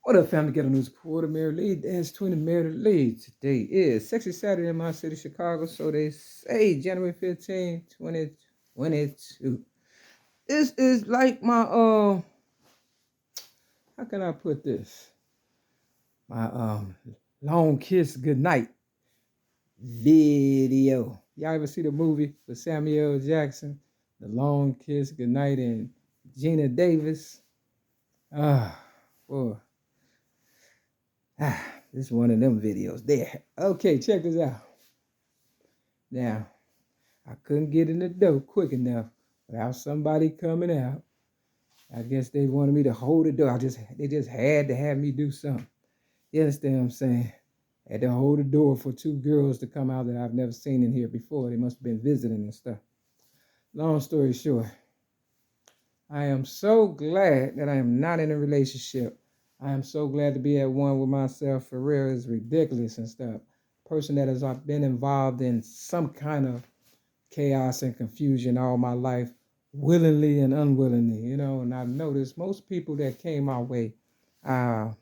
What up, family? Ghetto News Reporter, Mary Lee, Dance Twin and Mary Lee. Today is Sexy Saturday in my city, Chicago. So they say January 15, 2022. This is like my how can I put this? My long kiss goodnight video. Y'all ever see the movie with Samuel L. Jackson? The Long Kiss Goodnight and Gina Davis. Boy. This is one of them videos there. Okay, check this out. Now, I couldn't get in the door quick enough without somebody coming out. I guess they wanted me to hold the door. They just had to have me do something. You understand what I'm saying? I had to hold the door for two girls to come out that I've never seen in here before. They must have been visiting and stuff. Long story short, I am so glad that I am not in a relationship. I am so glad to be at one with myself. For real, it's ridiculous and stuff. Person that has been involved in some kind of chaos and confusion all my life, willingly and unwillingly, and I've noticed most people that came my way, I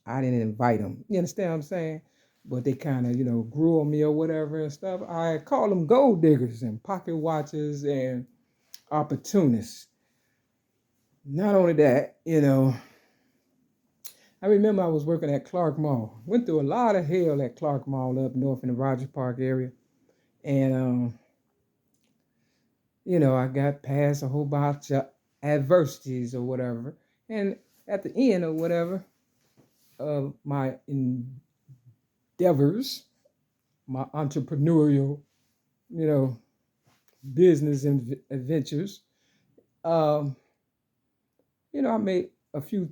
didn't invite them. You understand what I'm saying? But they kind of, grew on me or whatever and stuff. I call them gold diggers and pocket watchers and opportunists. Not only that, I remember I was working at Clark Mall. Went through a lot of hell at Clark Mall up north in the Rogers Park area. And, I got past a whole bunch of adversities or whatever. And at the end or whatever of my endeavors, my entrepreneurial, business and adventures, I made a few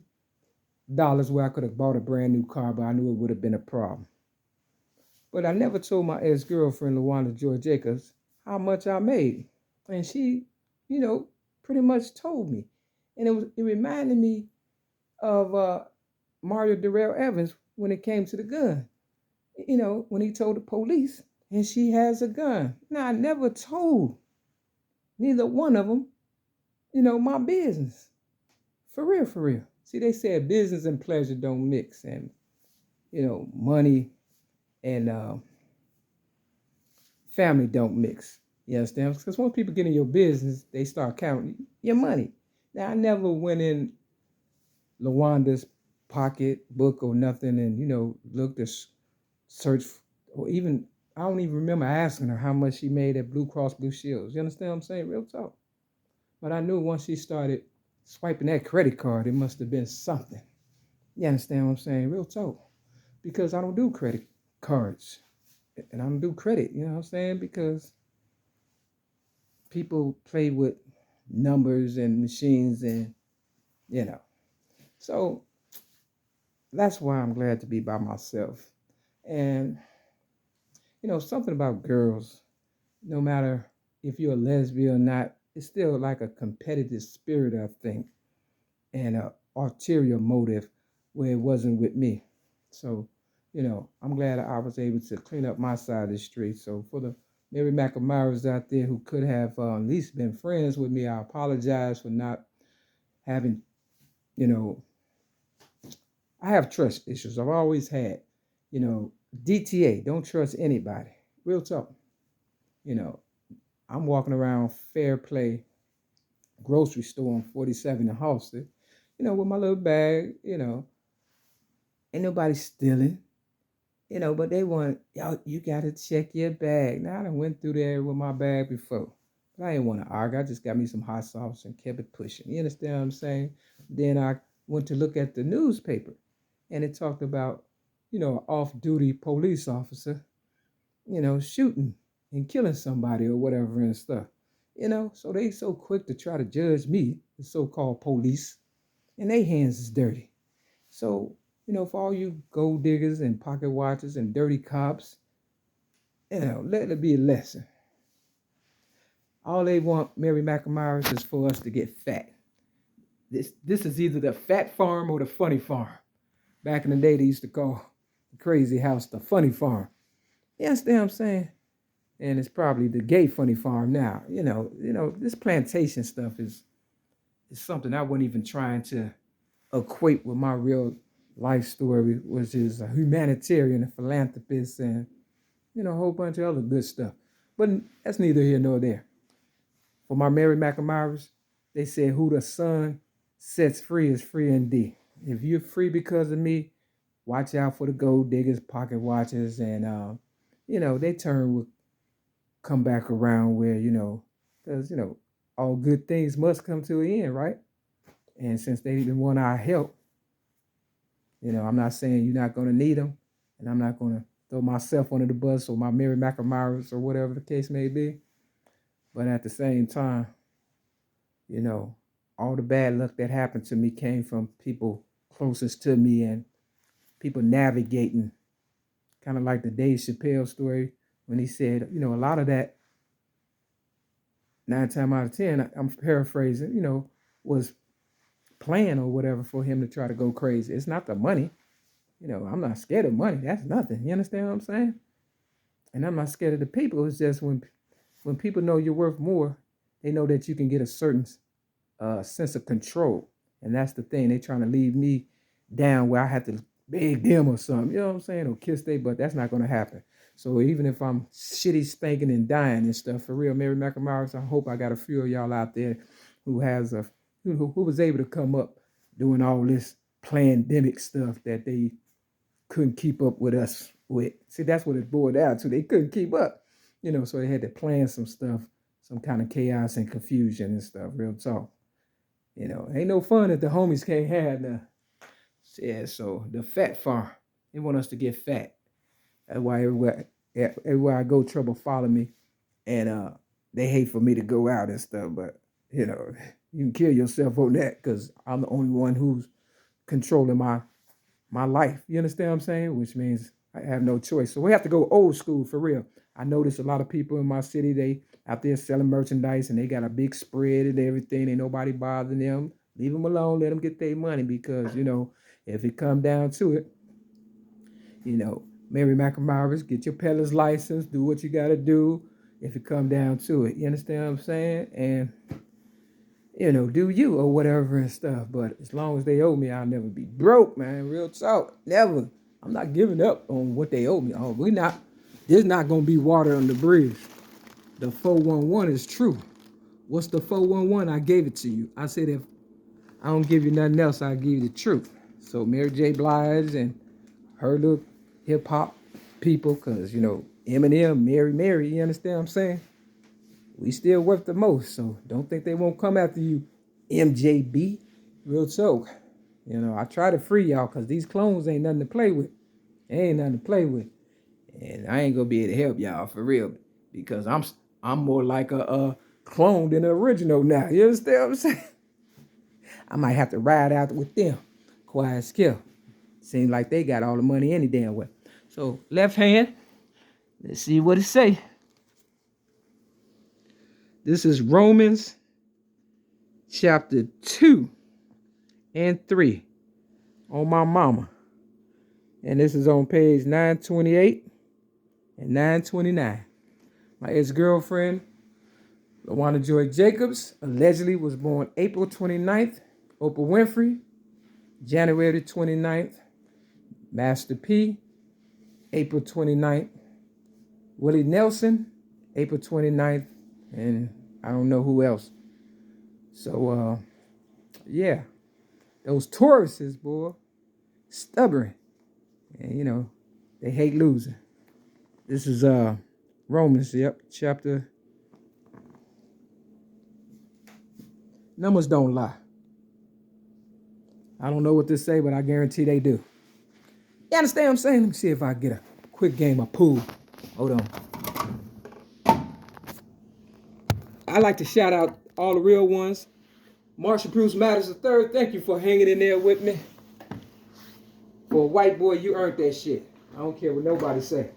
dollars where I could have bought a brand new car, but I knew it would have been a problem. But I never told my ex-girlfriend, LAWANDA Joy Jacobs, how much I made. And she, pretty much told me. And it reminded me of Mario Darrell Evans when it came to the gun. When he told the police, and she has a gun. Now, I never told neither one of them, my business. For real, for real. See, they said business and pleasure don't mix, and money and family don't mix. You understand? Because once people get in your business, they start counting your money. Now, I never went in LaWanda's pocketbook or nothing and looked to search, or even I don't even remember asking her how much she made at Blue Cross Blue Shields. You understand what I'm saying? Real talk. But I knew once she started swiping that credit card, it must have been something. You understand what I'm saying? Real talk. Because I don't do credit cards. And I don't do credit, you know what I'm saying? Because people play with numbers and machines and, So that's why I'm glad to be by myself. And, something about girls, no matter if you're a lesbian or not, it's still like a competitive spirit, I think, and an ulterior motive where it wasn't with me. So, I'm glad I was able to clean up my side of the street. So for the MAERE-MAK admirers out there who could have at least been friends with me, I apologize for not having, I have trust issues. I've always had, DTA, don't trust anybody. Real talk. I'm walking around Fair Play grocery store on 47 in Halsted, with my little bag, ain't nobody stealing, but they want, y'all, you got to check your bag. Now, I done went through there with my bag before, but I didn't want to argue. I just got me some hot sauce and kept it pushing. You understand what I'm saying? Then I went to look at the newspaper, and it talked about, an off-duty police officer, shooting and killing somebody or whatever and stuff. So they so quick to try to judge me, the so-called police, and their hands is dirty. So, for all you gold diggers and pocket watchers and dirty cops, let it be a lesson. All they want, MAERE-MAK admirers, is for us to get fat. This is either the fat farm or the funny farm. Back in the day, they used to call the crazy house the funny farm. You understand what I'm saying? And it's probably the gay funny farm now. This plantation stuff is something I wasn't even trying to equate with my real life story, which is a humanitarian, a philanthropist, and, you know, a whole bunch of other good stuff. But that's neither here nor there. For my MAERE-MAK admirers, they said, who the sun sets free is free indeed. If you're free because of me, watch out for the gold diggers, pocket watchers, and, you know, they will come back around where, you know, because, you know, all good things must come to an end, right? And since they didn't want our help, you know, I'm not saying you're not going to need them, and I'm not going to throw myself under the bus or my MAERE-MAK admirers or whatever the case may be. But at the same time, you know, all the bad luck that happened to me came from people closest to me and people navigating, kind of like the Dave Chapelle story when he said, you know, a lot of that, 9 times out of 10, I'm paraphrasing, you know, was planned or whatever for him to try to go crazy. It's not the money. You know, I'm not scared of money. That's nothing. You understand what I'm saying? And I'm not scared of the people. It's just when people know you're worth more, they know that you can get a certain sense of control. And that's the thing. They're trying to leave me down where I have to beg them or something. You know what I'm saying? Or kiss they butt. That's not going to happen. So even if I'm shitty, spanking, and dying and stuff, for real, MAERE-MAK admirers, I hope I got a few of y'all out there who was able to come up doing all this pandemic stuff that they couldn't keep up with us with. See, that's what it boiled down to. They couldn't keep up, you know, so they had to plan some stuff, some kind of chaos and confusion and stuff, real talk. You know, ain't no fun if the homies can't have none. Yeah, so the fat farm, they want us to get fat. That's why everywhere I go, trouble follow me. And they hate for me to go out and stuff, but, you know, you can kill yourself on that because I'm the only one who's controlling my life. You understand what I'm saying? Which means I have no choice. So we have to go old school for real. I notice a lot of people in my city, they out there selling merchandise and they got a big spread and everything. Ain't nobody bothering them. Leave them alone. Let them get their money because, you know, if it come down to it, you know, MAERE-MAK admirers, get your peddler's license, do what you got to do if it come down to it. You understand what I'm saying? And, you know, do you or whatever and stuff. But as long as they owe me, I'll never be broke, man. Real talk. Never. I'm not giving up on what they owe me. Oh, there's not going to be water on the bridge. The 411 is true. What's the 411? I gave it to you. I said if I don't give you nothing else, I'll give you the truth. So Mary J. Blige and her little hip-hop people, because, you know, Eminem, Mary, you understand what I'm saying? We still worth the most, so don't think they won't come after you, MJB. Real talk. You know, I try to free y'all because these clones ain't nothing to play with. Ain't nothing to play with. And I ain't going to be able to help y'all for real because I'm more like a clone than an original now. You understand what I'm saying? I might have to ride out with them. Quiet skill. Seems like they got all the money any damn way. So left hand, let's see what it say. This is Romans chapter 2 and 3 on my mama. And this is on page 928 and 929. My ex-girlfriend, LaWanda Joy Jacobs, allegedly was born April 29th. Oprah Winfrey, January 29th. Master P, April 29th. Willie Nelson, April 29th. And I don't know who else. So, yeah. Those Tauruses, boy, stubborn. And, you know, they hate losing. This is Romans, chapter. Numbers don't lie. I don't know what to say, but I guarantee they do. You understand what I'm saying? Let me see if I get a quick game of pool. Hold on. I like to shout out all the real ones. Marshall Bruce Matters III, thank you for hanging in there with me. For a white boy, you earned that shit. I don't care what nobody say.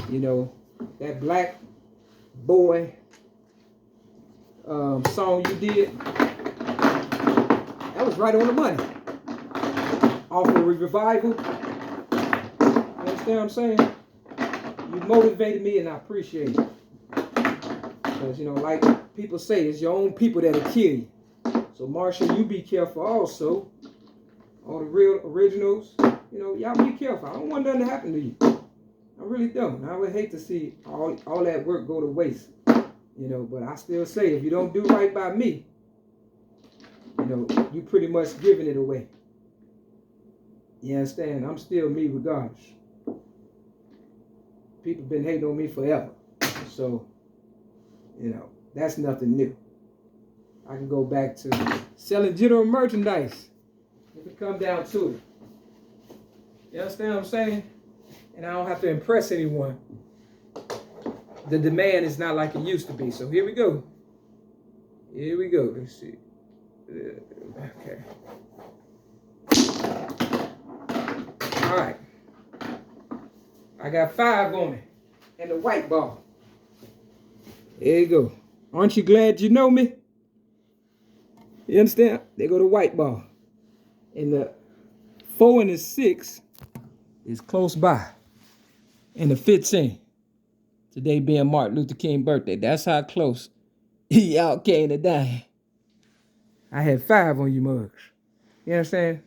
You know, that black boy song you did, that was right on the money. Off of a revival. You understand what I'm saying? You motivated me and I appreciate it. Because, you know, like people say, it's your own people that'll kill you. So, Marshall, you be careful also. all the real originals, you know, y'all be careful. I don't want nothing to happen to you. I really don't. I would hate to see all that work go to waste. You know, but I still say, if you don't do right by me, you know, you pretty much giving it away. You understand? I'm still me regardless. People been hating on me forever. So, you know, that's nothing new. I can go back to selling general merchandise if it come down to it. You understand what I'm saying? And I don't have to impress anyone. The demand is not like it used to be. So here we go. Here we go. Let's see. Okay. All right. I got 5 on it. And the white ball. There you go. Aren't you glad you know me? You understand? There go the white ball. And the 4 and the 6 is close by. And the 15. Today being Martin Luther King's birthday. That's how close y'all came to die. I had 5 on you mugs. You understand?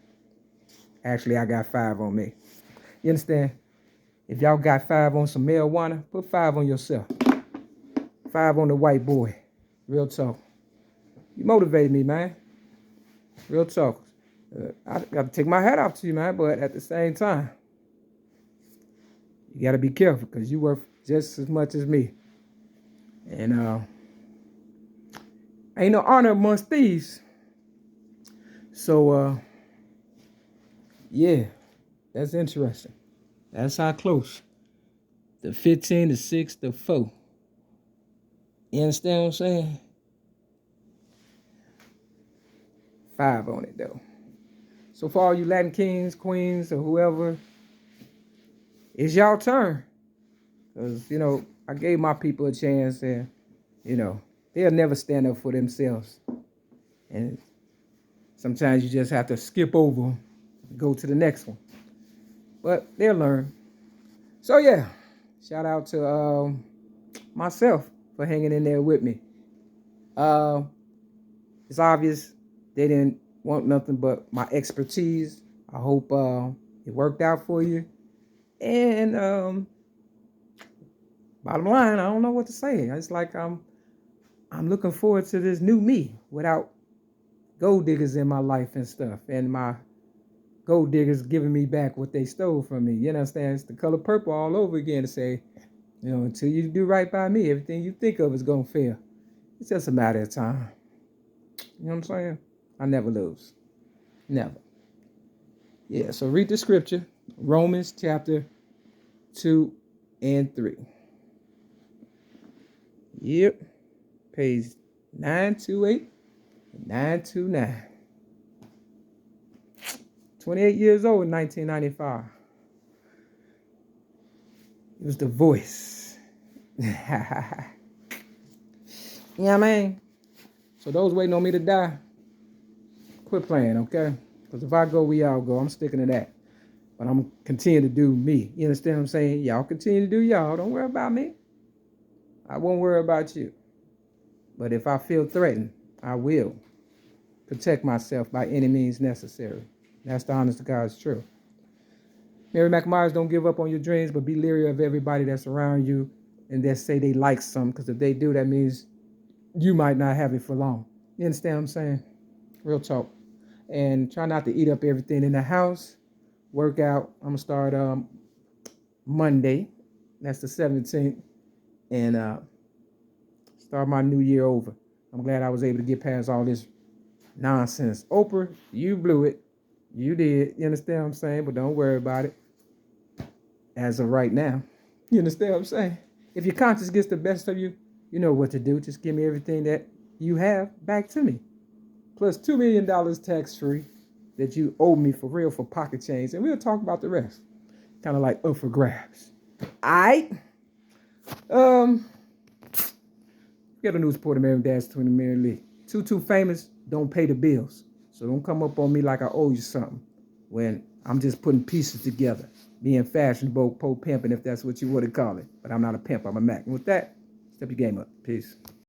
Actually, I got 5 on me. You understand? If y'all got 5 on some marijuana, put 5 on yourself. 5 on the white boy. Real talk. You motivated me, man. Real talk. I got to take my hat off to you, man. But at the same time, you got to be careful because you worth just as much as me. And ain't no honor amongst thieves. So, yeah, that's interesting. That's how close. The 15, the 6, the 4. You understand what I'm saying? 5 on it, though. So for all you Latin kings, queens, or whoever, it's y'all turn. Because, you know, I gave my people a chance and, you know, they'll never stand up for themselves. And sometimes you just have to skip over and go to the next one. But they'll learn. So, yeah, shout out to myself for hanging in there with me. It's obvious they didn't want nothing but my expertise. I hope it worked out for you. And bottom line, I don't know what to say. It's like I'm looking forward to this new me without gold diggers in my life and stuff. And my gold diggers giving me back what they stole from me. You understand? It's the color purple all over again to say, you know, until you do right by me, everything you think of is going to fail. It's just a matter of time. You know what I'm saying? I never lose. Never. Yeah, so read the scripture. Romans chapter 2 and 3. Yep. Page 928 and 929. 28 years old in 1995. It was the voice. Yeah, man. So those waiting on me to die, quit playing, okay? Because if I go, we all go. I'm sticking to that. But I'm continue to do me. You understand what I'm saying? Y'all continue to do y'all. Don't worry about me. I won't worry about you. But if I feel threatened, I will protect myself by any means necessary. That's the honest to God's truth. MAERE-MAK don't give up on your dreams, but be leery of everybody that's around you and that say they like something. Because if they do, that means you might not have it for long. You understand what I'm saying? Real talk. And try not to eat up everything in the house. Work out. I'm going to start Monday. That's the 17th. And start my new year over. I'm glad I was able to get past all this nonsense. Oprah, you blew it. You did. You understand what I'm saying? But don't worry about it. As of right now. You understand what I'm saying? If your conscience gets the best of you, you know what to do. Just give me everything that you have back to me. Plus $2 million tax-free that you owe me for real for pocket change. And we'll talk about the rest. Kind of like up for grabs. All right. Get a new supporter, Mary Dash 20 Mary Lee. Too famous, don't pay the bills. So don't come up on me like I owe you something when I'm just putting pieces together. Being fashionable, pimping, if that's what you want to call it. But I'm not a pimp, I'm a Mac. And with that, step your game up. Peace.